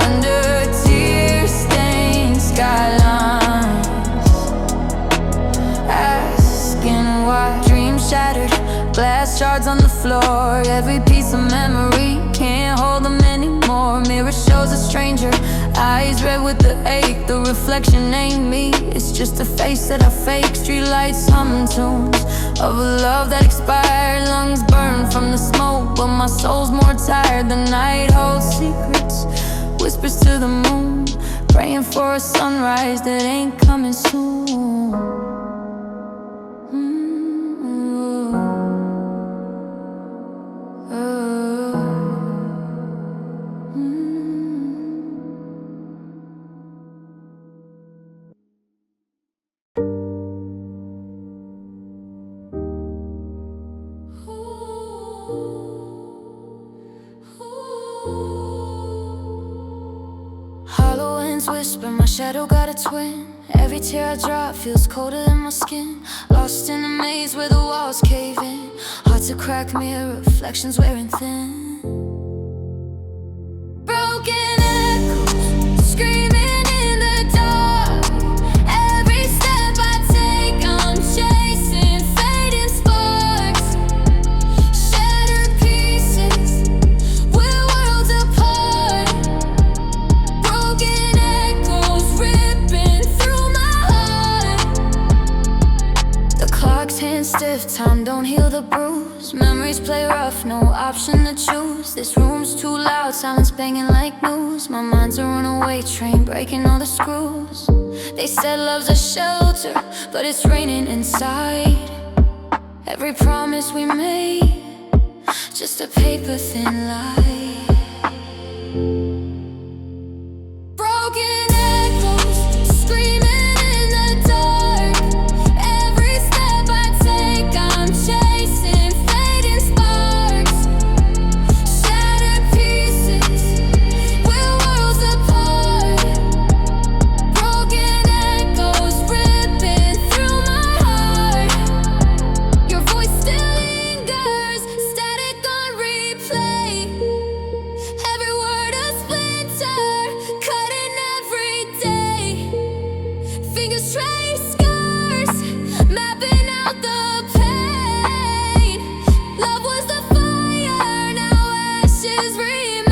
Under tear-stained skylines, asking why. Dreams shattered, glass shards on the floor. Every piece of memory can't hold them anymore. Mirror shows a stranger, eyes red with the ache. The reflection ain't me, it's just a face that I fake. Streetlights humming tunes of a love that expired. Lungs burn from the smoke, but my soul's more tired. The night holds secrets, whispers to the moon, praying for a sunrise that ain't coming soon. Hollow winds whisper, my shadow got a twin. Every tear I drop feels colder than my skin. Lost in a maze where the walls cave in. Hearts a cracked mirror, reflections wearing thin. Broken echoes, screaming in the dark. Every step I take, I'm chasing fading sparks. Shattered pieces, we're worlds apart. Broken echoes ripping through my heart. The clock's hand stiff, time don't heal the bruise. Memories play rough, no option to choose. This room's too loud, silence banging like news. My mind's a runaway train, breaking all the screws. They said love's a shelter, but it's raining inside. Every promise we made, just a paper-thin lie. Broken echoes, screaming in the dark. Every step I take, I'm chasing fading sparks. Shattered pieces, we're worlds apart. Broken echoes ripping through my heart. Your voice still lingers, static on replay. Every word a splinter, cutting every day. Fingers trace scars, mapping out the pain. Love was the fire, now ashes remain.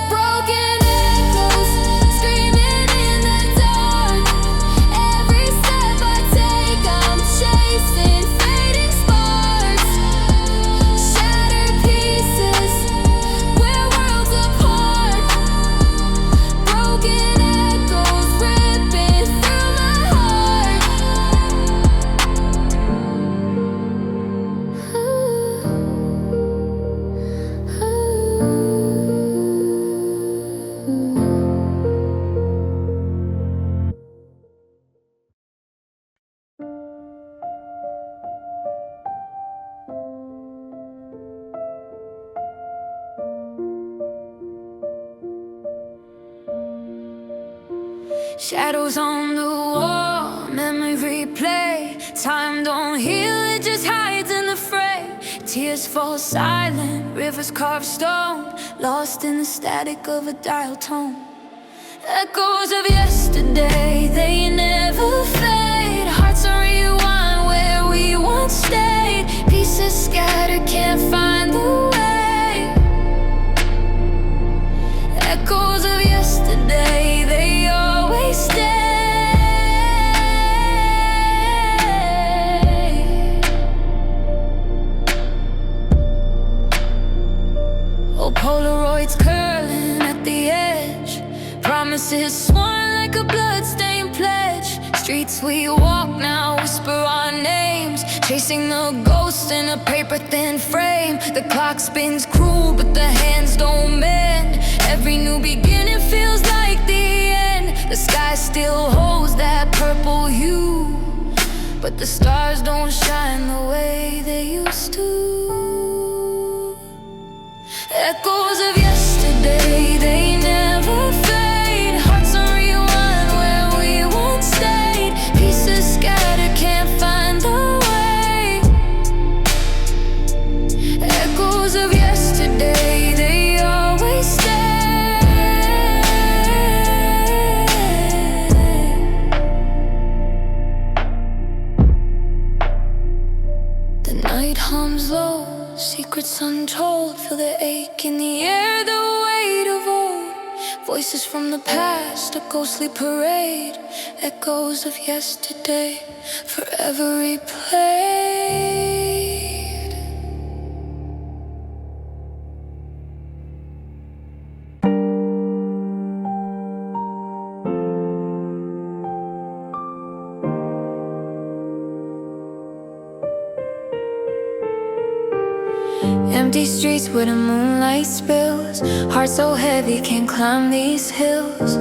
Broken echoes, screaming in the dark. Every step I take, I'm chasing fading sparks. Shattered pieces, we're worlds apart. Broken echoes ripping through my heart. Shadows on the wall, memory replay. Time don't heal, it just hides in the fray. Tears fall silent, rivers carve stone, lost in the static of a dial tone. Echoes of yesterday, they never fade. Hearts are rewind where we once stayed. Pieces scattered, can't find the way. Echoes of yesterday, they always stay. Oh, Polaroids curling at the edge, promises sworn like a bloodstained pledge. Street nights we walk now, whisper our names, chasing the ghost in a paper-thin frame. The clock spins cruel, but the hands don't mend. Every new beginning feels like the end. The sky still holds that purple hue, but the stars don't shine the way they used to. Echoes of yesterday, they never fade. Hearts on rewind where we once stayed. Pieces scattered, can't find the way. Echoes of yesterday, they always stay. The night hums low, secrets untold. Feel the ache in the air, the weight of old. Voices from the past, a ghostly parade. Echoes of yesterday, forever replayed. Empty streets where the moonlight spills. Heart so heavy, can't climb these hills.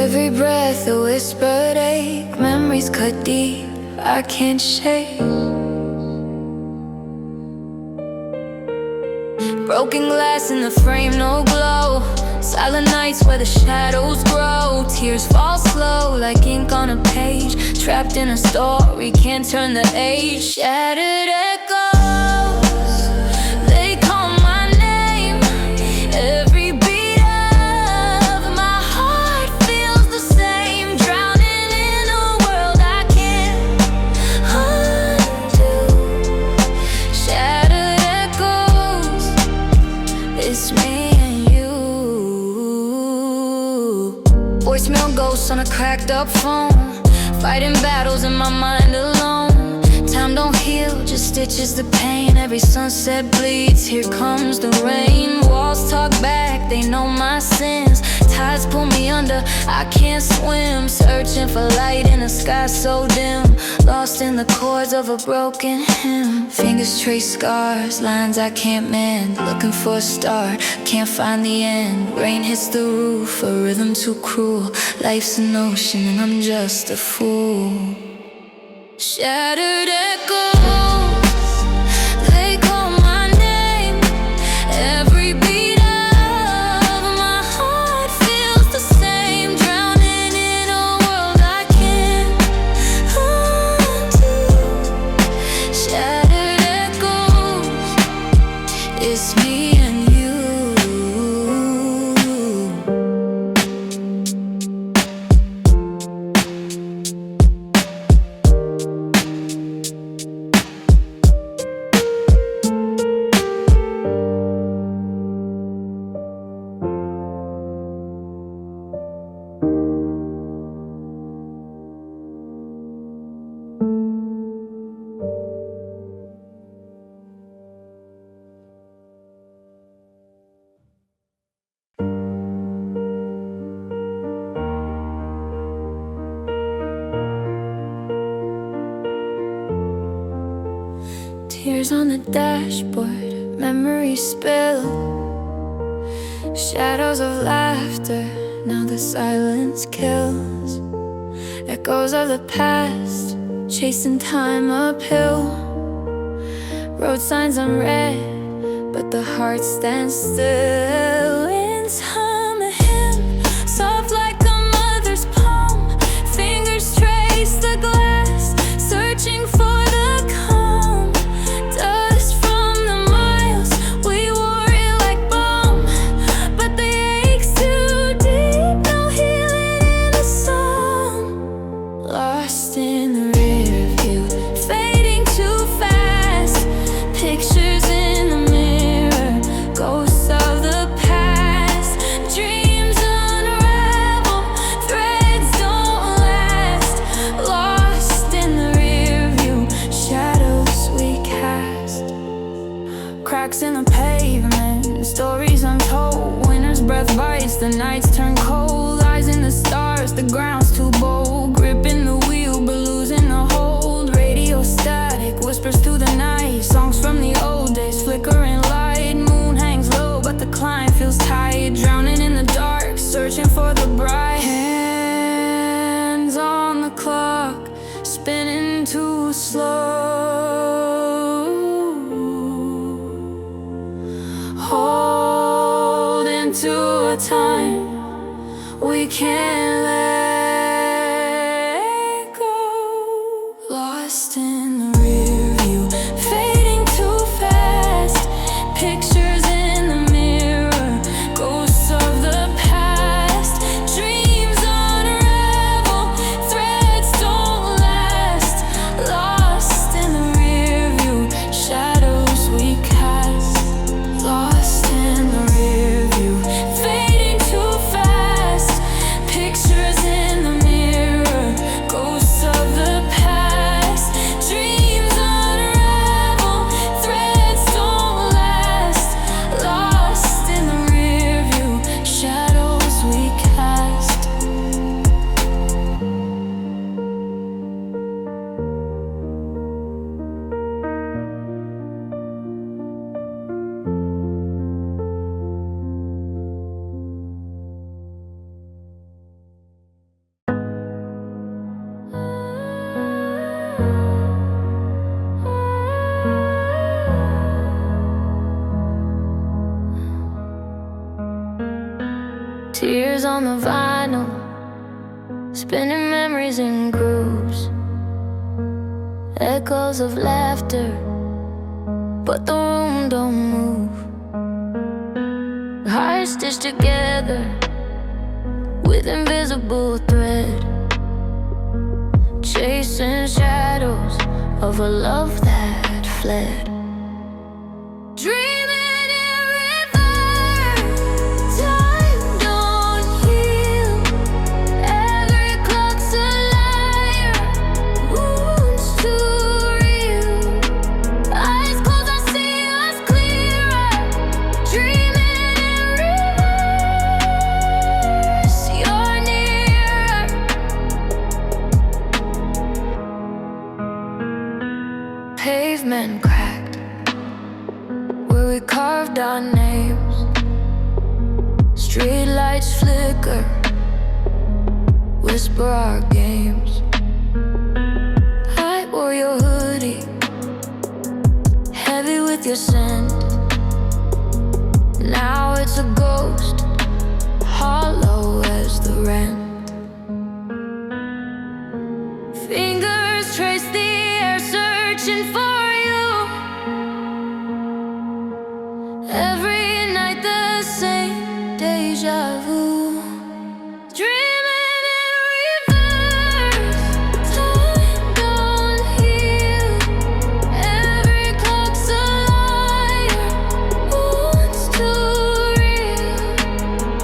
Every breath a whispered ache. Memories cut deep, I can't shake. Broken glass in the frame, no glow. Silent nights where the shadows grow. Tears fall slow like ink on a page. Trapped in a story, can't turn the age. Shattered echoes, they call my name. Every beat of my heart feels the same. Drowning in a world I can't undo. Shattered echoes, it's me and you. Voicemail ghosts on a cracked up phone. Fighting battles in my mind alone. Time don't heal, just stitches the pain. Every sunset bleeds, here comes the rain. Walls talk back, they know my sins. Tides pull me under, I can't swim. Searching for light in a sky so dim. Lost in the chords of a broken hymn. Fingers trace scars, lines I can't mend. Looking for a start, can't find the end. Rain hits the roof, a rhythm too cruel. Life's an ocean and I'm just a fool. Shattered echoes, they call my name. Every beat of my heart feels the same. Drowning in a world I can't undo. Shattered echoes, it's me and you. Tears on the dashboard, memories spill. Shadows of laughter, now the silence kills. Echoes of the past, chasing time uphill. Road signs unread, but the heart stands still. In time a hymn, soft like a mother's poem. Fingers trace the glass, searching for the calm. Dust from the miles, we wore it like balm. But the ache's too deep, no healing in the song. Lost in the rear view, fading too fast. Pictures in the mirror, ghosts of the past. Dreams unravel, threads don't last. Lost in the rear view, shadows we cast. Cracks in the pavement, stories untold. Winter's breath bites the too slow, holding to a time we can't let go. Lost in the rear view, fading too fast. Pictures in the mirror, ghosts of the past. Dreams unravel, threads don't last. Lost in the rear view, shadows we cast. Lost in the rear view, fading too fast. Pictures in the mirror, ghosts of the past. Dreams unravel, threads don't last. Lost in the rear view, shadows we cast. Tears on the vinyl, spinning memories in grooves. Echoes of laughter, but the room don't move. Hearts stitched together with invisible thread, chasing shadows of a love that fled. Dreaming in reverse, time don't heal. Every clock's a liar, wounds too real. Eyes closed, I see us clearer. Dreaming in reverse, you're nearer. Pavement cracked where we carved our names. Street lights flicker, whisper our games. I wore your hoodie, heavy with your scent. Now it's a ghost, hollow as the rent. Fingers trace the air, searching for you. Every night the same deja vu. Dreaming in reverse, time don't heal. Every clock's a liar, wounds too real.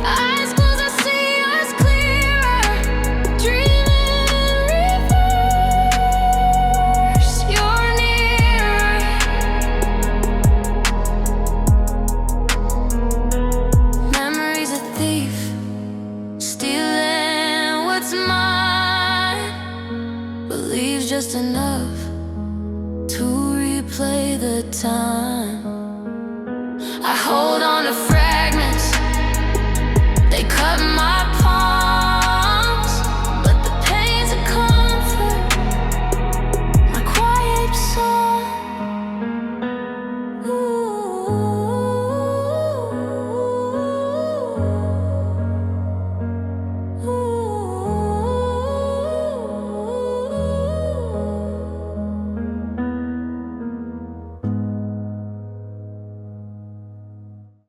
Eyes closed, I see us clearer. Dreaming in reverse, you're nearer. Memory's a thief, stealing what's mine, but leaves just enough to replay the time.